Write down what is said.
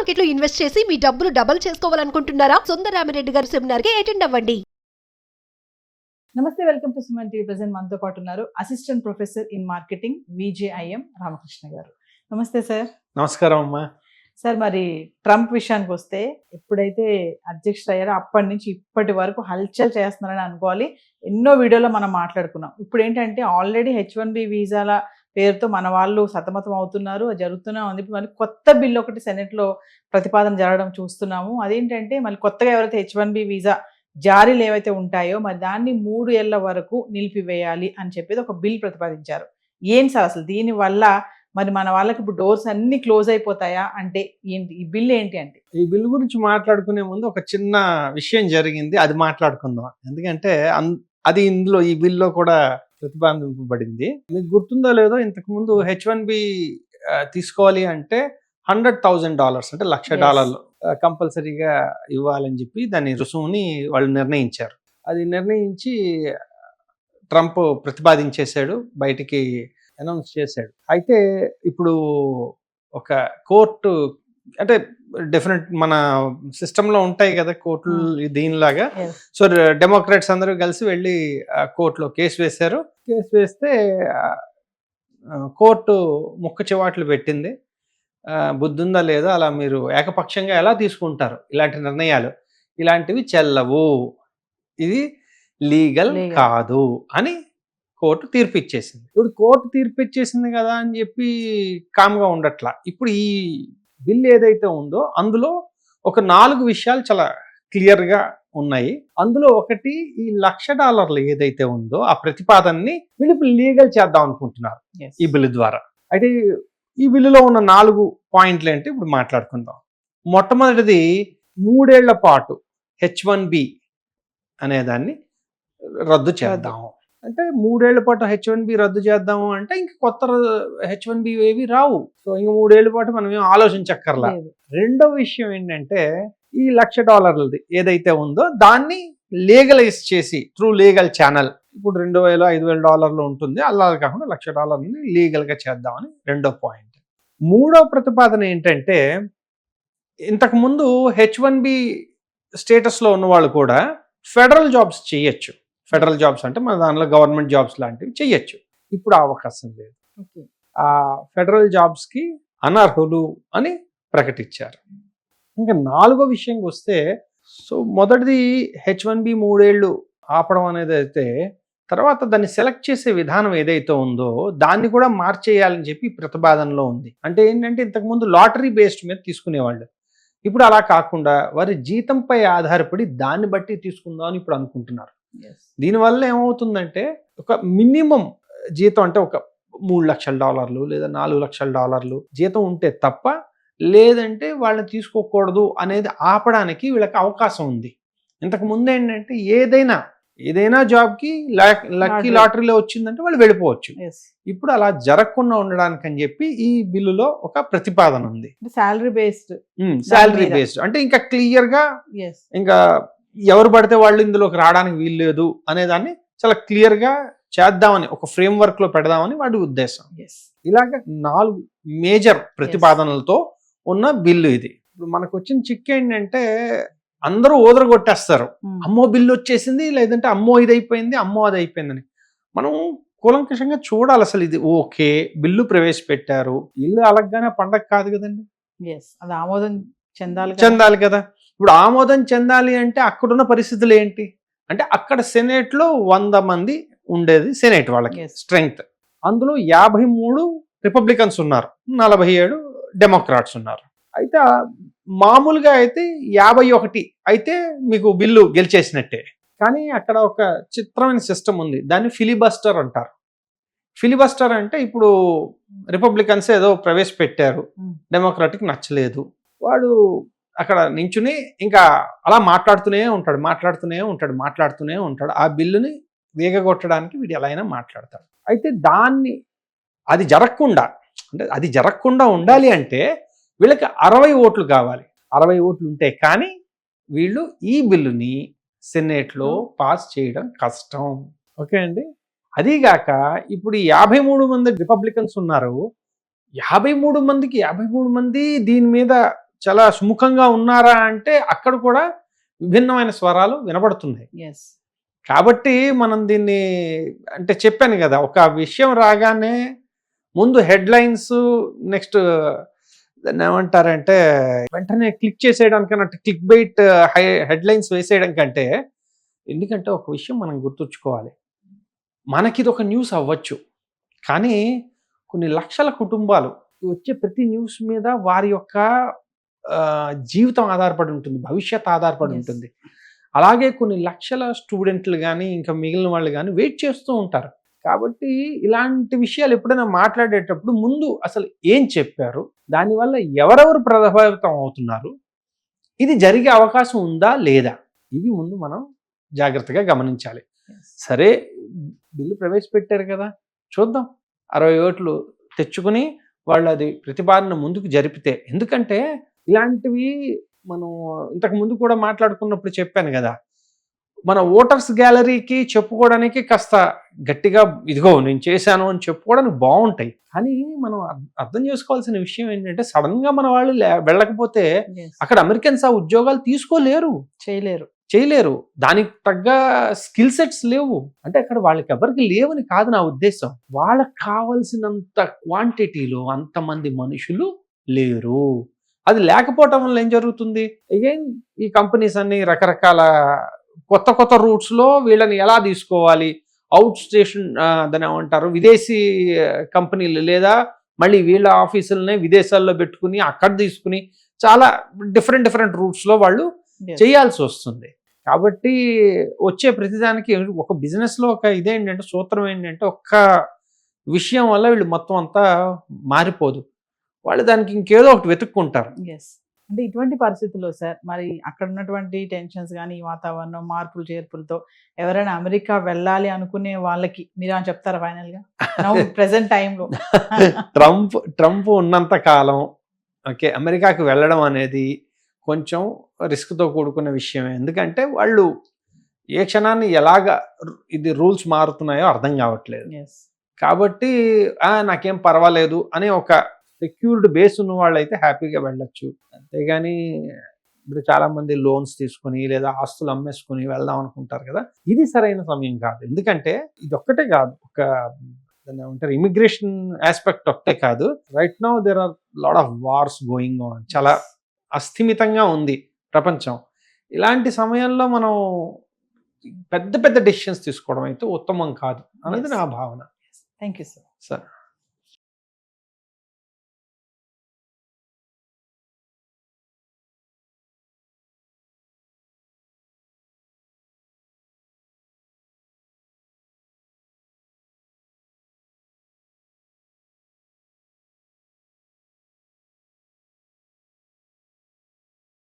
Market లో invest చేసి మీ డబ్బులు డబుల్ చేసుకోవాలనుకుంటున్నారా? సుందరరామిరెడ్డి గారి సెమినార్ కి అటెండ్ అవ్వండి. నమస్తే, welcome to Suman TV. Present మనతో పాటు ఉన్నారు assistant professor in marketing VJIM Ramakrishna గారు. నమస్తే సార్. నమస్కారం అమ్మా. సార్, మరి ట్రంప్ విషయానికి వస్తే ఎప్పుడైతే అధ్యక్షుడు అయ్యారో అప్పటి నుంచి ఇప్పటి వరకు హల్చల్ చేస్తున్నారని అనుకోవాలి. ఎన్నో వీడియోలో మనం మాట్లాడుకున్నాం. ఇప్పుడు ఏంటంటే ఆల్రెడీ H1B వీసాల పేరుతో మన వాళ్ళు సతమతం అవుతున్నారు, జరుగుతూనే ఉంది. ఇప్పుడు మళ్ళీ కొత్త బిల్లు ఒకటి సెనెట్లో ప్రతిపాదన జరగడం చూస్తున్నాము. అదేంటంటే మళ్ళీ కొత్తగా ఎవరైతే H1B వీసా జారీలు ఏవైతే ఉంటాయో మరి దాన్ని 3 ఏళ్ల వరకు నిలిపివేయాలి అని చెప్పేది ఒక బిల్ ప్రతిపాదించారు. ఏం సార్ అసలు దీనివల్ల మరి మన వాళ్ళకి ఇప్పుడు డోర్స్ అన్ని క్లోజ్ అయిపోతాయా? అంటే ఏంటి ఈ బిల్ ఏంటి? అంటే ఈ బిల్ గురించి మాట్లాడుకునే ముందు ఒక చిన్న విషయం జరిగింది, అది మాట్లాడుకుందాం. ఎందుకంటే అది ఇందులో ఈ బిల్లో కూడా ప్రతిపాదింపబడింది. మీకు గుర్తుందో లేదో, ఇంతకు ముందు H1B తీసుకోవాలి అంటే $100,000 అంటే $1,00,000 కంపల్సరీగా ఇవ్వాలని చెప్పి దాని రుసుముని వాళ్ళు నిర్ణయించారు. అది నిర్ణయించి ట్రంప్ ప్రతిపాదించేశాడు, బయటికి అనౌన్స్ చేశాడు. అయితే ఇప్పుడు ఒక కోర్టు అంటే డెఫినెట్ మన సిస్టంలో ఉంటాయి కదా కోర్టులు దీనిలాగా. సో డెమోక్రాట్స్ అందరూ కలిసి వెళ్ళి కోర్టులో కేసు వేశారు. కేసు వేస్తే కోర్టు ముక్క చివాట్లు పెట్టింది. బుద్ధుందా లేదా, అలా మీరు ఏకపక్షంగా ఎలా తీసుకుంటారు ఇలాంటి నిర్ణయాలు, ఇలాంటివి చెల్లవు, ఇది లీగల్ కాదు అని కోర్టు తీర్పు ఇచ్చేసింది. ఇప్పుడు కోర్టు తీర్పు ఇచ్చేసింది కదా అని చెప్పి కామ్గా ఉండట్లా. ఇప్పుడు ఈ బిల్ ఏదైతే ఉందో అందులో ఒక 4 విషయాలు చాలా క్లియర్గా ఉన్నాయి. అందులో ఒకటి, ఈ $1,00,000 ఏదైతే ఉందో ఆ ప్రతిపాదనని వీళ్ళు లీగల్ చేద్దాం అనుకుంటున్నారు ఈ బిల్లు ద్వారా. అయితే ఈ బిల్లులో ఉన్న 4 పాయింట్లు ఏంటి ఇప్పుడు మాట్లాడుకుందాం. మొట్టమొదటిది, 3 ఏళ్ల పాటు H1B అనేదాన్ని రద్దు చేద్దాం. అంటే 3 ఏళ్ల పాటు H1B రద్దు చేద్దాము అంటే ఇంక కొత్త H1B ఏవి రావు. సో ఇంక 3 ఏళ్ల పాటు మనం ఏం ఆలోచించక్కర్లా. రెండో విషయం ఏంటంటే, ఈ $1,00,000 ఏదైతే ఉందో దాన్ని లీగలైజ్ చేసి త్రూ లీగల్ ఛానల్, ఇప్పుడు $2,000 $5,000 ఉంటుంది, అలా కాకుండా $1,00,000 లీగల్గా చేద్దామని రెండో పాయింట్. మూడో ప్రతిపాదన ఏంటంటే, ఇంతకుముందు H1B స్టేటస్లో ఉన్నవాళ్ళు కూడా ఫెడరల్ జాబ్స్ చేయొచ్చు. ఫెడరల్ జాబ్స్ అంటే మన దానిలో గవర్నమెంట్ జాబ్స్ లాంటివి చేయొచ్చు. ఇప్పుడు అవకాశం లేదు. ఆ ఫెడరల్ జాబ్స్కి అనర్హులు అని ప్రకటించారు. ఇంకా 4వ విషయంకి వస్తే, సో మొదటిది H1B 3 ఏళ్ళు ఆపడం అనేది అయితే, తర్వాత దాన్ని సెలెక్ట్ చేసే విధానం ఏదైతే ఉందో దాన్ని కూడా మార్చేయాలని చెప్పి ప్రతిపాదనలో ఉంది. అంటే ఏంటంటే, ఇంతకుముందు లాటరీ బేస్డ్ మీద తీసుకునేవాళ్ళు, ఇప్పుడు అలా కాకుండా వారి జీతంపై ఆధారపడి దాన్ని బట్టి తీసుకుందాం అని ఇప్పుడు అనుకుంటున్నారు. దీనివల్ల ఏమవుతుందంటే, ఒక మినిమం జీతం అంటే ఒక $3,00,000 లేదా $4,00,000 జీతం ఉంటే తప్ప, లేదంటే వాళ్ళని తీసుకోకూడదు అనేది ఆపడానికి వీళ్ళకి అవకాశం ఉంది. ఇంతకు ముందు ఏంటంటే ఏదైనా జాబ్కి లక్కీ లాటరీలో వచ్చిందంటే వాళ్ళు వెళ్ళిపోవచ్చు. ఇప్పుడు అలా జరగకుండా ఉండడానికి అని చెప్పి ఈ బిల్లులో ఒక ప్రతిపాదన ఉంది. శాలరీ బేస్డ్ అంటే ఇంకా క్లియర్గా, ఇంకా ఎవరు పడితే వాళ్ళు ఇందులోకి రావడానికి వీల్లేదు అనేదాన్ని చాలా క్లియర్గా చేద్దామని, ఒక ఫ్రేమ్వర్క్ లో పెడదామని వాడి ఉద్దేశం. ఇలాగ 4 మేజర్ ప్రతిపాదనలతో ఉన్న బిల్లు ఇది. ఇప్పుడు మనకు వచ్చిన చిక్కు ఏంటంటే, అందరూ ఓదరగొట్టేస్తారు, అమ్మో బిల్లు వచ్చేసింది, లేదంటే అమ్మో ఇది అయిపోయింది, అమ్మో అది అయిపోయిందని. మనం కూలంకషంగా చూడాలి. అసలు ఇది ఓకే, బిల్లు ప్రవేశపెట్టారు, ఇల్లు అలగ్గానే పండగ కాదు కదండి, అది ఆమోదం చెందాలి కదా. ఇప్పుడు ఆమోదం చెందాలి అంటే అక్కడున్న పరిస్థితులు ఏంటి అంటే, అక్కడ సెనేట్లో 100 మంది ఉండేది సెనేట్ వాళ్ళకి స్ట్రెంగ్త్. అందులో 53 రిపబ్లికన్స్ ఉన్నారు, 47 డెమోక్రాట్స్ ఉన్నారు. అయితే మామూలుగా అయితే 51 అయితే మీకు బిల్లు గెలిచేసినట్టే. కానీ అక్కడ ఒక చిత్రమైన సిస్టమ్ ఉంది, దాన్ని ఫిలిబస్టర్ అంటారు. ఫిలిబస్టర్ అంటే, ఇప్పుడు రిపబ్లికన్స్ ఏదో ప్రవేశపెట్టారు, డెమోక్రాటిక్ నచ్చలేదు, వాడు అక్కడ నించుని ఇంకా అలా మాట్లాడుతూనే ఉంటాడు. ఆ బిల్లుని వేగగొట్టడానికి వీడు ఎలా అయినా మాట్లాడతాడు. అయితే అది జరగకుండా ఉండాలి అంటే వీళ్ళకి 60 ఓట్లు కావాలి. 60 ఓట్లు ఉంటే కానీ వీళ్ళు ఈ బిల్లుని సెనేట్లో పాస్ చేయడం కష్టం. ఓకే అండి. అదీగాక ఇప్పుడు 53 మంది రిపబ్లికన్స్ ఉన్నారు, 53 మంది దీని మీద చాలా సుముఖంగా ఉన్నారా అంటే అక్కడ కూడా విభిన్నమైన స్వరాలు వినబడుతున్నాయి. ఎస్. కాబట్టి మనం దీన్ని అంటే చెప్పాను కదా, ఒక విషయం రాగానే ముందు హెడ్లైన్స్, నెక్స్ట్ దాన్ని ఏమంటారంటే వెంటనే క్లిక్ చేసేయడానికన్నా క్లిక్ బైట్ హెడ్లైన్స్ వేసేయడం కంటే, ఎందుకంటే ఒక విషయం మనం గుర్తుంచుకోవాలి, మనకి ఇది ఒక న్యూస్ అవ్వచ్చు, కానీ కొన్ని లక్షల కుటుంబాలు వచ్చే ప్రతి న్యూస్ మీద వారి యొక్క జీవితం ఆధారపడి ఉంటుంది, భవిష్యత్ ఆధారపడి Yes. ఉంటుంది. అలాగే కొన్ని లక్షల స్టూడెంట్లు కానీ ఇంకా మిగిలిన వాళ్ళు కానీ వెయిట్ చేస్తూ ఉంటారు. కాబట్టి ఇలాంటి విషయాలు ఎప్పుడైనా మాట్లాడేటప్పుడు ముందు అసలు ఏం చెప్పారు, దానివల్ల ఎవరెవరు ప్రభావితం అవుతున్నారు, ఇది జరిగే అవకాశం ఉందా లేదా, ఇవి ముందు మనం జాగ్రత్తగా గమనించాలి. సరే, బిల్లు ప్రవేశపెట్టారు కదా, చూద్దాం 60 ఓట్లు తెచ్చుకుని వాళ్ళు అది ప్రతిపాదన ముందుకు జరిపితే. ఎందుకంటే ఇలాంటివి మనం ఇంతకు ముందు కూడా మాట్లాడుకున్నప్పుడు చెప్పాను కదా, మన ఓటర్స్ గ్యాలరీకి చెప్పుకోవడానికి కాస్త గట్టిగా ఇదిగో నేను చేశాను అని చెప్పుకోవడానికి బాగుంటాయి. కానీ మనం అర్థం చేసుకోవాల్సిన విషయం ఏంటంటే, సడన్ గా మన వాళ్ళు వెళ్ళకపోతే అక్కడ అమెరికన్స్ ఆ ఉద్యోగాలు తీసుకోలేరు, చేయలేరు. దానికి తగ్గ స్కిల్ సెట్స్ లేవు. అంటే అక్కడ వాళ్ళకి ఎవరికి లేవని కాదు నా ఉద్దేశం, వాళ్ళకి కావాల్సినంత క్వాంటిటీలో అంతమంది మనుషులు లేరు. అది లేకపోవటం వల్ల ఏం జరుగుతుంది, అగైన్ ఈ కంపెనీస్ అన్ని రకరకాల కొత్త రూట్స్ లో వీళ్ళని ఎలా తీసుకోవాలి, అవుట్ స్టేషన్ దాని ఏమంటారు, విదేశీ కంపెనీలు లేదా మళ్ళీ వీళ్ళ ఆఫీసులనే విదేశాల్లో పెట్టుకుని అక్కడ తీసుకుని చాలా డిఫరెంట్ రూట్స్ లో వాళ్ళు చేయాల్సి వస్తుంది. కాబట్టి వచ్చే ప్రతిదానికి ఒక బిజినెస్ లో ఒక ఇదేంటంటే, సూత్రం ఏంటంటే, ఒక్క విషయం వల్ల వీళ్ళు మొత్తం అంతా మారిపోదు, వాళ్ళు దానికి ఇంకేదో ఒకటి వెతుక్కుంటారు. అంటే ఇటువంటి పరిస్థితుల్లో సార్, మరి అక్కడ ఉన్నటువంటి టెన్షన్స్ కానీ, వాతావరణం మార్పులు చేర్పులతో ఎవరైనా అమెరికా వెళ్ళాలి అనుకునే వాళ్ళకి మీరు చెప్తారా ఫైనల్ గా ప్రెసెంట్ టైంలో? ట్రంప్ ఉన్నంత కాలం ఓకే, అమెరికాకి వెళ్ళడం అనేది కొంచెం రిస్క్తో కూడుకున్న విషయమే. ఎందుకంటే వాళ్ళు ఏ క్షణాన్ని ఎలాగ ఇది రూల్స్ మారుతున్నాయో అర్థం కావట్లేదు. కాబట్టి నాకేం పర్వాలేదు అనే ఒక సెక్యూర్డ్ బేస్ ఉన్న వాళ్ళు అయితే హ్యాపీగా వెళ్ళొచ్చు. అంతేగాని ఇప్పుడు చాలా మంది లోన్స్ తీసుకుని లేదా ఆస్తులు అమ్మేసుకుని వెళ్దాం అనుకుంటారు కదా, ఇది సరైన సమయం కాదు. ఎందుకంటే ఇది ఒక్కటే కాదు, ఒక దాన్ని ఏమంటారు, ఇమిగ్రేషన్ ఆస్పెక్ట్ ఒక్కటే కాదు, right now there are lot of wars going on, చాలా అస్థిమితంగా ఉంది ప్రపంచం. ఇలాంటి సమయంలో మనం పెద్ద డెసిషన్స్ తీసుకోవడం అయితే ఉత్తమం కాదు అనేది నా భావన. Thank you sir.